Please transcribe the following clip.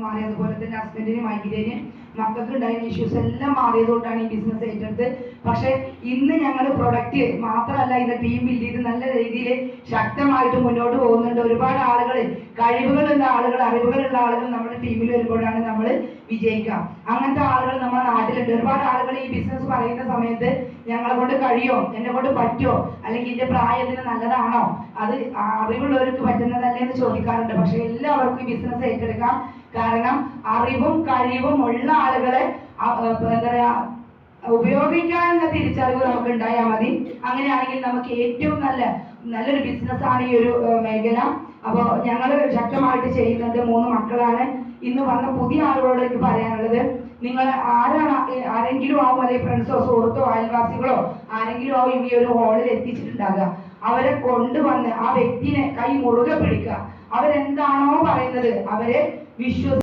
മാറി. അതുപോലെ തന്നെ ഹസ്ബൻഡിന് മൈഗ്രൈന്, മക്കൾക്ക് ഉണ്ടായിരുന്ന ഇഷ്യൂസ് എല്ലാം മാറിയതുകൊണ്ടാണ് ഈ ബിസിനസ് ഏറ്റെടുത്ത്. പക്ഷെ ഇന്ന് ഞങ്ങൾ പ്രൊഡക്റ്റ് മാത്രമല്ല, ഇത് ടീം ബിൽഡ് ചെയ്ത് നല്ല രീതിയിൽ ശക്തമായിട്ട് മുന്നോട്ട് പോകുന്നുണ്ട്. ഒരുപാട് ആളുകൾ, കഴിവുകളുള്ള ആളുകൾ, അറിവുകളുള്ള ആളുകൾ നമ്മുടെ ടീമിൽ വരുമ്പോഴാണ് നമ്മൾ വിജയിക്കുക. അങ്ങനത്തെ ആളുകൾ നമ്മുടെ നാട്ടിലുണ്ട്. ഒരുപാട് ആളുകൾ ഈ ബിസിനസ് പറയുന്ന സമയത്ത് ഞങ്ങളെ കൊണ്ട് കഴിയോ, എന്നെ കൊണ്ട് പറ്റുമോ, അല്ലെങ്കിൽ എന്റെ പ്രായത്തിന് നല്ലതാണോ, അത് അറിവുള്ളവർക്ക് പറ്റുന്നതല്ലേ എന്ന് ചോദിക്കാറുണ്ട്. പക്ഷെ എല്ലാവർക്കും ഈ ബിസിനസ് ഏറ്റെടുക്കാം. കാരണം അറിവും കഴിവും ഉള്ള ആളുകളെ എന്താ പറയാ ഉപയോഗിക്കാനുള്ള തിരിച്ചറിവ് നമുക്ക് ഉണ്ടായാൽ മതി. അങ്ങനെയാണെങ്കിൽ നമുക്ക് ഏറ്റവും നല്ലൊരു ബിസിനസ്സാണ് ഈ ഒരു മേഖല. അപ്പോൾ ഞങ്ങൾ ശക്തമായിട്ട് ചെയ്യുന്നുണ്ട്. 3 മക്കളാണ്. ഇന്ന് വന്ന പുതിയ ആളുകളോട് എനിക്ക് പറയാനുള്ളത്, നിങ്ങൾ ആരെങ്കിലും ആവും, അല്ലെങ്കിൽ ഫ്രണ്ട്സോ സുഹൃത്തോ അയൽവാസികളോ ആരെങ്കിലും ആവും ഈ ഒരു ഹാളിൽ എത്തിച്ചിട്ടുണ്ടാകുക. അവരെ കൊണ്ടുവന്ന് ആ വ്യക്തിനെ കൈ മുറുകെ പിടിക്കുക. അവരെന്താണോ പറയുന്നത് അവരെ വിശ്വസിക്കുക.